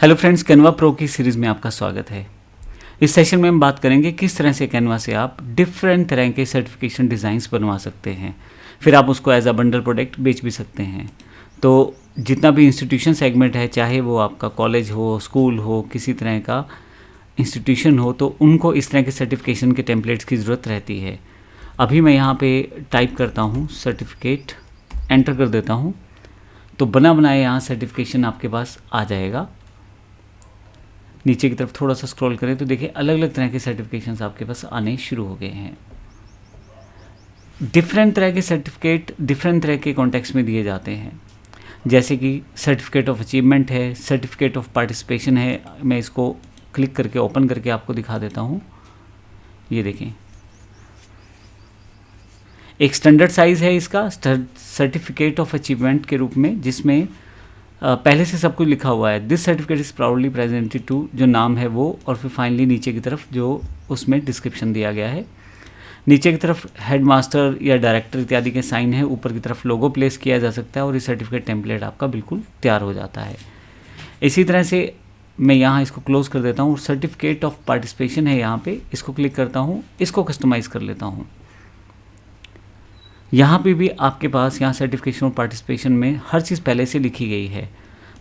Hello friends, Canva pro की series में आपका स्वागत है। इस सेशन में हम बात करेंगे किस तरह से कैनवा से आप डिफरेंट तरह के सर्टिफिकेशन डिज़ाइंस बनवा सकते हैं, फिर आप उसको एज अ बंडल प्रोडक्ट बेच भी सकते हैं। तो जितना भी इंस्टीट्यूशन सेगमेंट है, चाहे वो आपका कॉलेज हो, स्कूल हो, किसी तरह का इंस्टीट्यूशन हो, तो उनको इस तरह के सर्टिफिकेशन के टेम्पलेट्स की ज़रूरत रहती है। अभी मैं यहाँ पे टाइप करता हूँ सर्टिफिकेट, एंटर कर देता हूँ, तो बना बनाया यहाँ सर्टिफिकेशन आपके पास आ जाएगा। नीचे की तरफ थोड़ा सा स्क्रॉल करें तो देखिए अलग अलग तरह के सर्टिफिकेशंस आपके पास आने शुरू हो गए हैं। डिफरेंट तरह के सर्टिफिकेट डिफरेंट तरह के कॉन्टेक्स्ट में दिए जाते हैं, जैसे कि सर्टिफिकेट ऑफ अचीवमेंट है, सर्टिफिकेट ऑफ पार्टिसिपेशन है। मैं इसको क्लिक करके ओपन करके आपको दिखा देता हूँ। ये देखें, एक स्टैंडर्ड साइज़ है इसका सर्टिफिकेट ऑफ अचीवमेंट के रूप में, जिसमें पहले से सब कुछ लिखा हुआ है। This certificate is proudly presented to, जो नाम है वो, और फिर फाइनली नीचे की तरफ जो उसमें डिस्क्रिप्शन दिया गया है। नीचे की तरफ हेड मास्टर या डायरेक्टर इत्यादि के साइन है, ऊपर की तरफ लोगो प्लेस किया जा सकता है और ये सर्टिफिकेट टेम्पलेट आपका बिल्कुल तैयार हो जाता है। इसी तरह से मैं यहाँ इसको क्लोज कर देता हूँ। सर्टिफिकेट ऑफ पार्टिसिपेशन है, यहाँ पे इसको क्लिक करता हूँ, इसको कस्टमाइज़ कर लेता हूँ। यहाँ पे भी आपके पास यहाँ सर्टिफिकेशन ऑफ पार्टिसिपेशन में हर चीज़ पहले से लिखी गई है।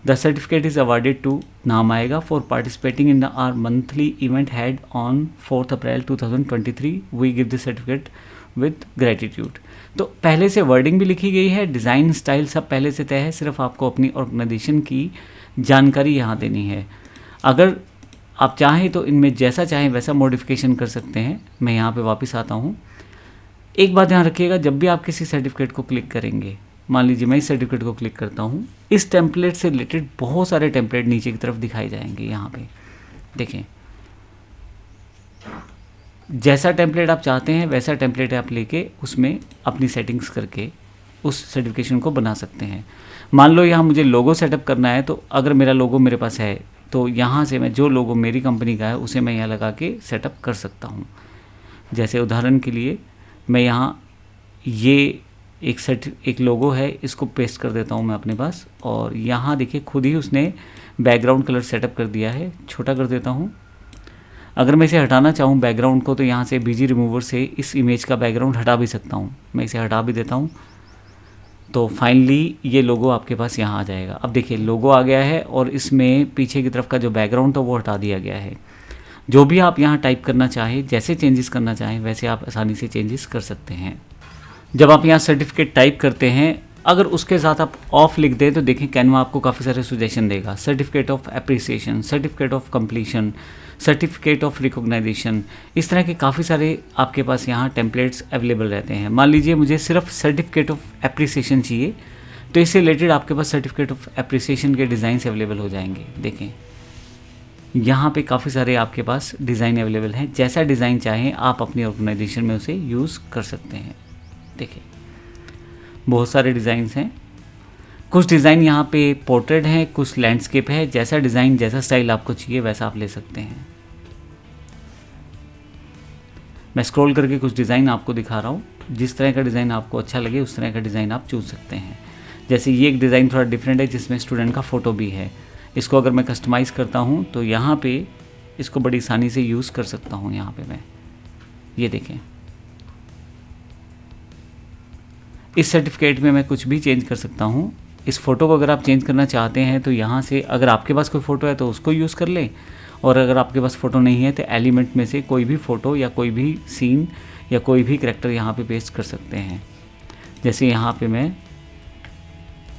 The certificate is awarded to, नाम आएगा, for participating in our monthly event held on 4 April 2023 we give this certificate with gratitude. तो पहले से वर्डिंग भी लिखी गई है, डिज़ाइन स्टाइल सब पहले से तय है, सिर्फ आपको अपनी ऑर्गेनाइजेशन की जानकारी यहाँ देनी है। अगर आप चाहें तो इनमें जैसा चाहें वैसा मॉडिफिकेशन कर सकते हैं। मैं यहाँ पे वापस आता हूँ। एक बात ध्यान रखिएगा, जब भी आप किसी सर्टिफिकेट को क्लिक करेंगे, मान लीजिए मैं इस सर्टिफिकेट को क्लिक करता हूँ, इस टेम्पलेट से रिलेटेड बहुत सारे टेम्पलेट नीचे की तरफ दिखाई जाएंगे। यहाँ पे देखें, जैसा टेम्पलेट आप चाहते हैं वैसा टेम्पलेट आप लेके उसमें अपनी सेटिंग्स करके उस सर्टिफिकेशन को बना सकते हैं। मान लो यहाँ मुझे लोगो सेटअप करना है, तो अगर मेरा लोगो मेरे पास है तो यहाँ से मैं जो लोगो मेरी कंपनी का है उसे मैं यहाँ लगा के सेटअप कर सकता हूँ। जैसे उदाहरण के लिए मैं यहाँ ये एक लोगो है, इसको पेस्ट कर देता हूँ मैं अपने पास, और यहाँ देखिए खुद ही उसने बैकग्राउंड कलर सेटअप कर दिया है। छोटा कर देता हूँ। अगर मैं इसे हटाना चाहूँ बैकग्राउंड को, तो यहाँ से बीजी रिमूवर से इस इमेज का बैकग्राउंड हटा भी सकता हूँ। मैं इसे हटा भी देता हूँ, तो फाइनली ये लोगो आपके पास यहाँ आ जाएगा। अब देखिए लोगो आ गया है और इसमें पीछे की तरफ का जो बैकग्राउंड था वो हटा दिया गया है। जो भी आप यहाँ टाइप करना चाहें, जैसे चेंजेस करना चाहें वैसे आप आसानी से चेंजेस कर सकते हैं। जब आप यहाँ सर्टिफिकेट टाइप करते हैं, अगर उसके साथ आप ऑफ लिख दें तो देखें कैनवा आपको काफ़ी सारे सुजेशन देगा। Certificate of appreciation, certificate of completion, certificate of recognization, इस तरह के काफ़ी सारे आपके पास यहाँ टेम्पलेट्स अवेलेबल रहते हैं। मान लीजिए मुझे सिर्फ सर्टिफिकेट ऑफ अप्रिसिएशन चाहिए, तो इससे रिलेटेड आपके पास सर्टिफिकेट ऑफ अप्रिसिएशन के डिज़ाइंस अवेलेबल हो जाएंगे। देखें यहाँ पे काफ़ी सारे आपके पास डिज़ाइन अवेलेबल हैं। जैसा डिज़ाइन चाहें आप अपनी ऑर्गेनाइजेशन में उसे यूज़ कर सकते हैं। देखिए बहुत सारे डिज़ाइंस हैं। कुछ डिज़ाइन यहाँ पे पोर्ट्रेट हैं, कुछ लैंडस्केप है। जैसा डिज़ाइन, जैसा स्टाइल आपको चाहिए वैसा आप ले सकते हैं। मैं स्क्रॉल करके कुछ डिज़ाइन आपको दिखा रहा हूँ। जिस तरह का डिज़ाइन आपको अच्छा लगे उस तरह का डिज़ाइन आप चूज सकते हैं। जैसे ये एक डिज़ाइन थोड़ा डिफरेंट है, जिसमें स्टूडेंट का फ़ोटो भी है। इसको अगर मैं कस्टमाइज़ करता हूँ तो यहाँ पे इसको बड़ी आसानी से यूज़ कर सकता हूँ। यहाँ पे मैं ये देखें, इस सर्टिफिकेट में मैं कुछ भी चेंज कर सकता हूँ। इस फ़ोटो को अगर आप चेंज करना चाहते हैं तो यहाँ से, अगर आपके पास कोई फ़ोटो है तो उसको यूज़ कर लें, और अगर आपके पास फ़ोटो नहीं है तो एलिमेंट में से कोई भी फ़ोटो या कोई भी सीन या कोई भी कैरेक्टर यहाँ पे पेस्ट कर सकते हैं। जैसे यहाँ पे मैं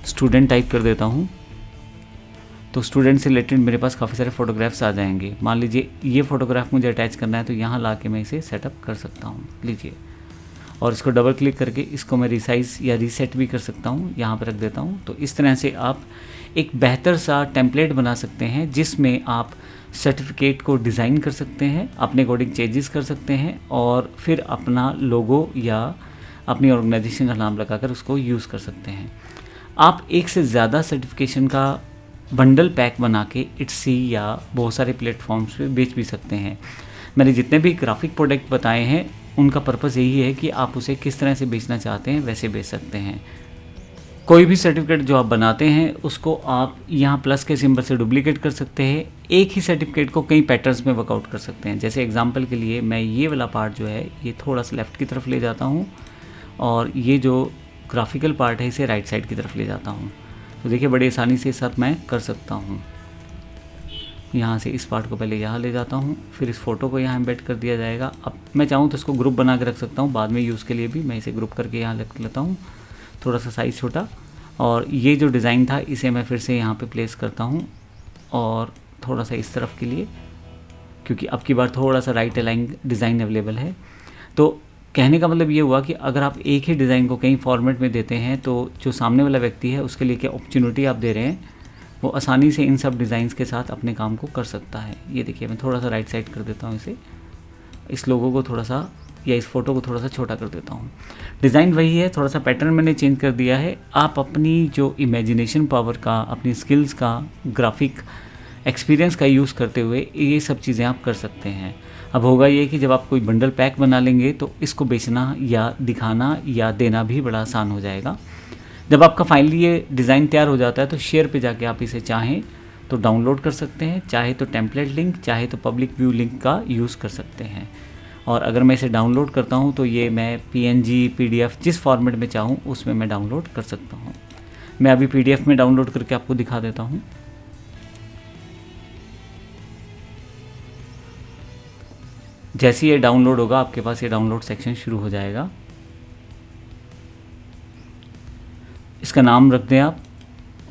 स्टूडेंट टाइप कर देता हूँ, तो स्टूडेंट से रिलेटेड मेरे पास काफ़ी सारे फ़ोटोग्राफ्स आ जाएंगे। मान लीजिए ये फ़ोटोग्राफ मुझे अटैच करना है, तो यहाँ ला के मैं इसे सेटअप कर सकता हूँ। लीजिए, और इसको डबल क्लिक करके इसको मैं रिसाइज़ या रीसेट भी कर सकता हूँ, यहाँ पर रख देता हूँ। तो इस तरह से आप एक बेहतर सा टेम्पलेट बना सकते हैं, जिसमें आप सर्टिफिकेट को डिज़ाइन कर सकते हैं, अपने अकॉर्डिंग चेंजेस कर सकते हैं, और फिर अपना लोगो या अपनी ऑर्गेनाइजेशन का नाम लगाकर उसको यूज़ कर सकते हैं। आप एक से ज़्यादा सर्टिफिकेशन का बंडल पैक बना के इट्सी या बहुत सारे प्लेटफॉर्म्स पे बेच भी सकते हैं। मैंने जितने भी ग्राफिक प्रोडक्ट बताए हैं उनका पर्पज़ यही है कि आप उसे किस तरह से बेचना चाहते हैं वैसे बेच सकते हैं। कोई भी सर्टिफिकेट जो आप बनाते हैं उसको आप यहाँ प्लस के सिंबल से डुप्लीकेट कर सकते हैं। एक ही सर्टिफिकेट को कई पैटर्न्स में वर्कआउट कर सकते हैं। जैसे एग्जांपल के लिए मैं ये वाला पार्ट जो है ये थोड़ा सा लेफ़्ट की तरफ ले जाता हूँ और ये जो ग्राफिकल पार्ट है इसे राइट साइड की तरफ ले जाता हूँ। तो देखिए बड़ी आसानी से साथ मैं कर सकता हूँ। यहाँ से इस पार्ट को पहले यहाँ ले जाता हूँ, फिर इस फोटो को यहाँ एम्बेड कर दिया जाएगा। अब मैं चाहूँ तो इसको ग्रुप बना के रख सकता हूँ, बाद में यूज़ के लिए भी मैं इसे ग्रुप करके यहाँ रख लेता हूँ, थोड़ा सा साइज़ छोटा। और ये जो डिज़ाइन था इसे मैं फिर से यहाँ पे प्लेस करता हूँ और थोड़ा सा इस तरफ के लिए, क्योंकि अब की बार थोड़ा सा राइट अलाइन डिज़ाइन अवेलेबल है। तो कहने का मतलब ये हुआ कि अगर आप एक ही डिज़ाइन को कई फॉर्मेट में देते हैं तो जो सामने वाला व्यक्ति है उसके लिए क्या अपॉर्चुनिटी आप दे रहे हैं, वो आसानी से इन सब डिज़ाइंस के साथ अपने काम को कर सकता है। ये देखिए मैं थोड़ा सा राइट साइड कर देता हूँ इसे, इस लोगो को थोड़ा सा या इस फोटो को थोड़ा सा छोटा कर देता हूँ। डिज़ाइन वही है, थोड़ा सा पैटर्न मैंने चेंज कर दिया है। आप अपनी जो इमेजिनेशन पावर का, अपनी स्किल्स का, ग्राफिक एक्सपीरियंस का यूज़ करते हुए ये सब चीज़ें आप कर सकते हैं। अब होगा ये कि जब आप कोई बंडल पैक बना लेंगे तो इसको बेचना या दिखाना या देना भी बड़ा आसान हो जाएगा। जब आपका फाइनली ये डिज़ाइन तैयार हो जाता है तो शेयर पे जाके आप इसे चाहें तो डाउनलोड कर सकते हैं, चाहे तो टेम्पलेट लिंक, चाहे तो पब्लिक व्यू लिंक का यूज़ कर सकते हैं। और अगर मैं इसे डाउनलोड करता हूँ तो ये मैं PNG, PDF जिस फॉर्मेट में चाहूँ उसमें मैं डाउनलोड कर सकता हूँ। मैं अभी PDF में डाउनलोड करके आपको दिखा देता हूँ। जैसे ये डाउनलोड होगा आपके पास ये डाउनलोड सेक्शन शुरू हो जाएगा। इसका नाम रख दें आप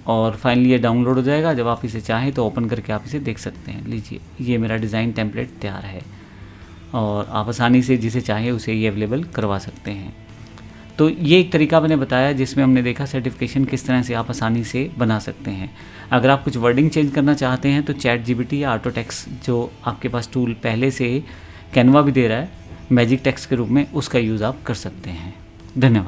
और फाइनली ये डाउनलोड हो जाएगा। जब आप इसे चाहें तो ओपन करके आप इसे देख सकते हैं। लीजिए ये मेरा डिज़ाइन टेम्पलेट तैयार है और आप आसानी से जिसे चाहें उसे ये अवेलेबल करवा सकते हैं। तो ये एक तरीका मैंने बताया जिसमें हमने देखा सर्टिफिकेशन किस तरह से आप आसानी से बना सकते हैं। अगर आप कुछ वर्डिंग चेंज करना चाहते हैं तो ChatGPT या ऑटोटेक्स्ट जो आपके पास टूल पहले से कैनवा भी दे रहा है मैजिक टेक्स्ट के रूप में, उसका यूज़ आप कर सकते हैं। धन्यवाद।